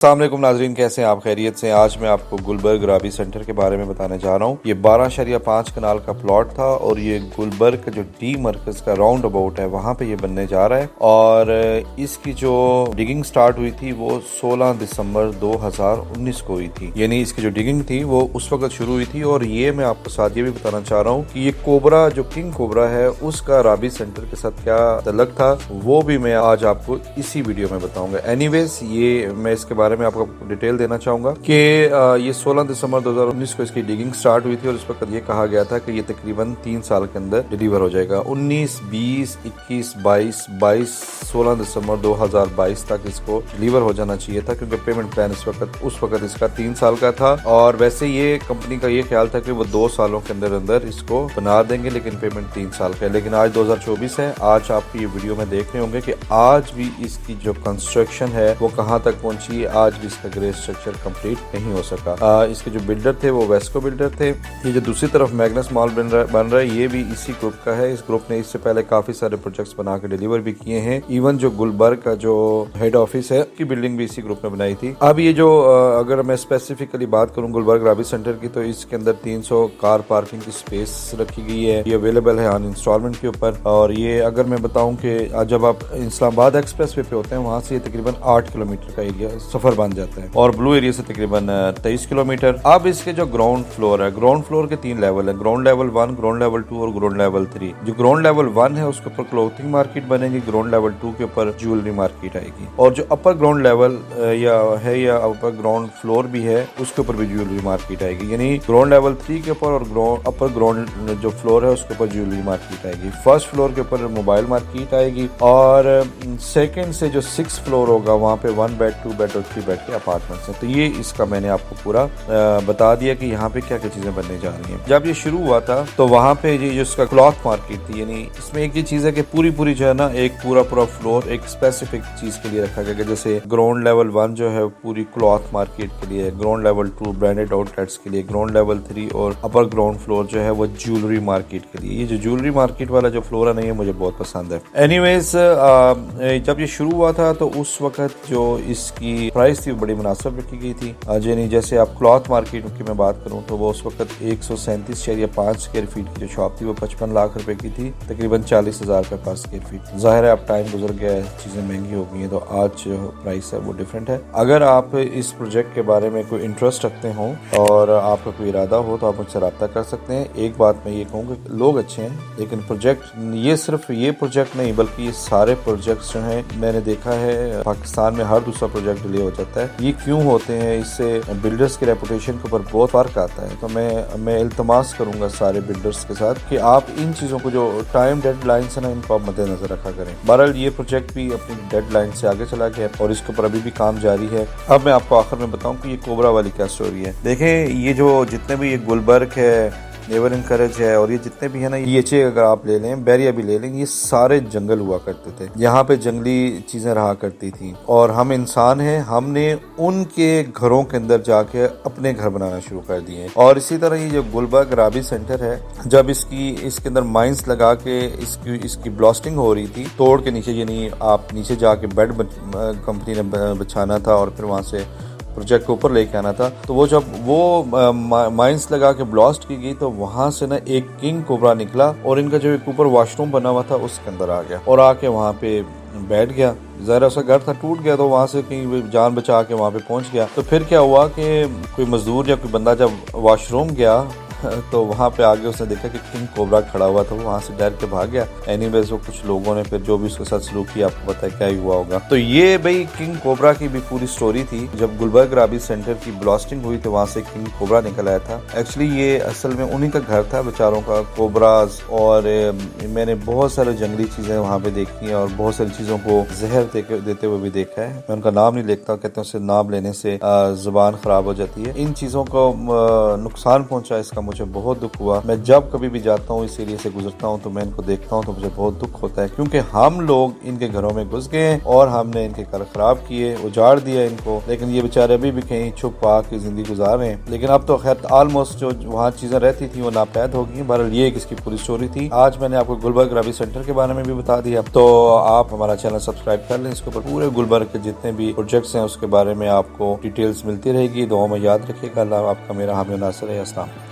अस्सलाम वालेकुम नाजरीन, कैसे हैं आप? खैरियत से? आज मैं आपको गुलबर्ग राबी सेंटर के बारे में बताने जा रहा हूँ। ये 12.5 कनाल का प्लॉट था और ये गुलबर्ग का जो डी मरकज का राउंड अबाउट है वहाँ पे ये बनने जा रहा है। और इसकी जो डिगिंग स्टार्ट हुई थी वो 16 दिसंबर 2019 को हुई थी, यानी इसकी जो डिगिंग थी वो उस वक्त शुरू हुई थी। और ये मैं आपको साथ ये भी बताना चाह रहा हूँ कि ये कोबरा जो किंग कोबरा है उसका राबी सेंटर के साथ क्या तल्लुक था वो भी मैं आज आपको इसी वीडियो में बताऊंगा। एनीवेज, ये मैं इसके बारे में आपको डिटेल देना चाहूंगा कि ये 16 दिसंबर 2019 को इसकी डिगिंग स्टार्ट हुई थी और इस वक्त ये कहा गया था कि ये तकरीबन 3 साल के अंदर डिलीवर हो जाएगा। 19, 20, 21, 22, 16 दिसंबर 2022 तक इसको डिलीवर हो जाना चाहिए था, क्योंकि पेमेंट प्लान उस वक्त इसका 3 साल का था। और वैसे ये कंपनी का ये ख्याल था कि वो 2 सालों के अंदर अंदर इसको बना देंगे, लेकिन पेमेंट 3 साल का है। लेकिन आज 2024 है, आज आप ये वीडियो में देख रहे होंगे कि आज भी इसकी जो कंस्ट्रक्शन है वो कहाँ तक पहुंची है। आज भी इसका ग्रे स्ट्रक्चर कंप्लीट नहीं हो सका। इसके जो बिल्डर थे वो वेस्को बिल्डर थे। ये जो दूसरी तरफ मैग्नस मॉल बन रहा है ये भी इसी ग्रुप का है। इस ग्रुप ने इससे पहले काफी सारे प्रोजेक्ट्स बना के डिलीवर भी किए हैं। इवन जो गुलबर्ग का जो हेड ऑफिस है की बिल्डिंग भी इसी ग्रुप ने बनाई थी। अब ये जो अगर मैं स्पेसिफिकली बात करूँ गुलबर्ग राबी सेंटर की, तो इसके अंदर 300 कार पार्किंग की स्पेस रखी गई है। ये अवेलेबल है ऑन इंस्टॉलमेंट के ऊपर। और ये अगर मैं बताऊं कि जब आप इस्लामाबाद एक्सप्रेस वे पे होते हैं वहां से ये तकरीबन 8 किलोमीटर का एरिया सफर बन जाता है और ब्लू एरिया से तकरीबन 23 किलोमीटर। अब इसके जो ग्राउंड फ्लोर है, ग्राउंड फ्लोर के 3 लेवल है, ग्राउंड लेवल 1, ग्राउंड लेवल 2 और ग्राउंड लेवल 3। जो ग्राउंड लेवल 1 है उसके ऊपर क्लोथिंग मार्केट बनेगी, ग्राउंड लेवल 2 के ऊपर ज्वेलरी मार्केट आएगी। और जो अपर ग्राउंड लेवल या अपर ग्राउंड फ्लोर भी है उसके ऊपर भी ज्वेलरी मार्केट आएगी। यानी ग्राउंड लेवल 3 के ऊपर और अपर ग्राउंड जो फ्लोर है उसके ऊपर ज्वेलरी मार्केट आएगी। फर्स्ट फ्लोर के ऊपर मोबाइल मार्केट आएगी और सेकंड से जो 6 फ्लोर होगा वहाँ पे 1 बेड, 2 बेड और 3 बेड के अपार्टमेंट्स हैं। तो ये इसका मैंने आपको पूरा बता दिया कि यहाँ पे क्या क्या चीजें बनने जा रही हैं। जब ये शुरू हुआ था तो वहाँ पे ये जो इसका क्लॉथ मार्केट थी, यानी इसमें एक ही चीज है कि पूरी जो है ना एक पूरा फ्लोर एक स्पेसिफिक चीज के लिए रखा गया। जैसे ग्राउंड लेवल 1 जो है पूरी क्लॉथ मार्केट के लिए, ग्राउंड लेवल 2 ब्रांडेड आउटलेट्स के लिए, ग्राउंड लेवल 3 और अपर ग्राउंड फ्लोर जो है वो ज्वेलरी मार्केट के लिए। ये जो ज्वेलरी मार्केट वाला जो फ्लोर है ना ये मुझे बहुत पसंद है। एनीवेज, जब ये शुरू हुआ था तो उस वक्त जो इसकी प्राइस थी बड़ी मुनासिब रखी गई थी। यानी जैसे आप क्लॉथ मार्केट की मैं बात करूं तो वो उस वक्त 137.5 स्क्वायर फीट की जो शॉप थी वो 55 लाख रुपए की थी, तकरीबन 40,000 रुपए पर स्क्वायर फीट। जाहिर है अब टाइम गुजर गया है, चीजें महंगी हो गई हैं, तो आज जो प्राइस है वो डिफरेंट है। अगर आप इस प्रोजेक्ट के बारे में कोई इंटरेस्ट रखते हो और आपका कोई इरादा हो तो आप मुझसे रब्ता कर सकते हैं। एक बात मैं ये कहूँगा, लोग अच्छे हैं लेकिन प्रोजेक्ट ये सिर्फ ये प्रोजेक्ट नहीं बल्कि ये सारे प्रोजेक्ट्स जो हैं मैंने देखा है पाकिस्तान में हर दूसरा प्रोजेक्ट डिले हो जाता है। ये क्यों होते हैं? इससे बिल्डर्स की रेपुटेशन के ऊपर बहुत फर्क आता है। तो मैं इल्तमास करूंगा सारे बिल्डर्स के साथ कि आप इन चीजों को जो टाइम डेडलाइन है ना इनको आप मद्देनजर रखा करें। बहरहाल ये प्रोजेक्ट भी अपनी डेडलाइन से आगे चला गया और इसके ऊपर अभी भी काम जारी है। अब मैं आपको आखिर में बताऊं कि ये कोबरा वाली क्या स्टोरी है। देखें, ये जो जितने भी ये गुलबर्ग है, नेवर इनकरेज है और ये जितने भी है ना ये अगर आप ले लें, बैरिया भी ले लें, ये सारे जंगल हुआ करते थे। यहाँ पे जंगली चीजें रहा करती थी और हम इंसान हैं, हमने उनके घरों के अंदर जाके अपने घर बनाना शुरू कर दिए। और इसी तरह ये जो गुलबर्ग राबी सेंटर है, जब इसके अंदर माइंस लगा के इसकी ब्लास्टिंग हो रही थी तोड़ के नीचे, यानी आप नीचे जाके बेड कंपनी ने बिछाना था और फिर वहां से प्रोजेक्ट को ऊपर लेके आना था। तो वो जब वो माइंस लगा के ब्लास्ट की गई तो वहां से ना एक किंग कोबरा निकला और इनका जो एक ऊपर वॉशरूम बना हुआ था उसके अंदर आ गया और आके वहां पे बैठ गया। ज़रा सा घर था टूट गया तो वहां से कहीं जान बचा के वहां पे पहुंच गया। तो फिर क्या हुआ कि कोई मजदूर या कोई बंदा जब वॉशरूम गया तो वहां पे आगे उसने देखा कि किंग कोबरा खड़ा हुआ था, वो वहां से डर के भाग गया। एनीवेज वो कुछ लोगों ने फिर जो भी उसके साथ सलूक किया आपको पता है क्या ही हुआ होगा। तो ये भाई किंग कोबरा की भी पूरी स्टोरी थी। जब गुलबर्ग राबी सेंटर की ब्लास्टिंग हुई तो वहां से किंग कोबरा निकल आया था। एक्चुअली ये असल में उन्हीं का घर था बेचारों का, कोबराज। और मैंने बहुत सारे जंगली चीजें वहां पे देखी हैं और बहुत सारी चीजों को जहर देते हुए भी देखा है। मैं उनका नाम नहीं लेता, कहते हैं उससे नाम लेने से जुबान खराब हो जाती है। इन चीजों को नुकसान पहुंचा इसका मुझे बहुत दुख हुआ। मैं जब कभी भी जाता हूँ इस एरिया से गुजरता हूँ तो मैं इनको देखता हूँ तो मुझे बहुत दुख होता है, क्योंकि हम लोग इनके घरों में घुस गए और हमने इनके घर खराब किए, उजाड़ दिया इनको, लेकिन ये बेचारे अभी भी कहीं छुप पा के जिंदगी गुजार रहे हैं। लेकिन अब तो खैर ऑलमोस्ट जो वहाँ चीजें रहती थी वो नापैद हो गई। बहरहाल ये इसकी पूरी स्टोरी थी। आज मैंने आपको गुलबर्ग ग्राबी सेंटर के बारे में भी बता दिया, तो आप हमारा चैनल सब्सक्राइब कर लें। इसके ऊपर पूरे गुलबर्ग के जितने भी प्रोजेक्ट्स हैं उसके बारे में आपको डिटेल्स मिलती रहेगी। दुआ में याद रखिएगा। अल्लाह आपका मेरा हामी नासिर है। अस्सलाम।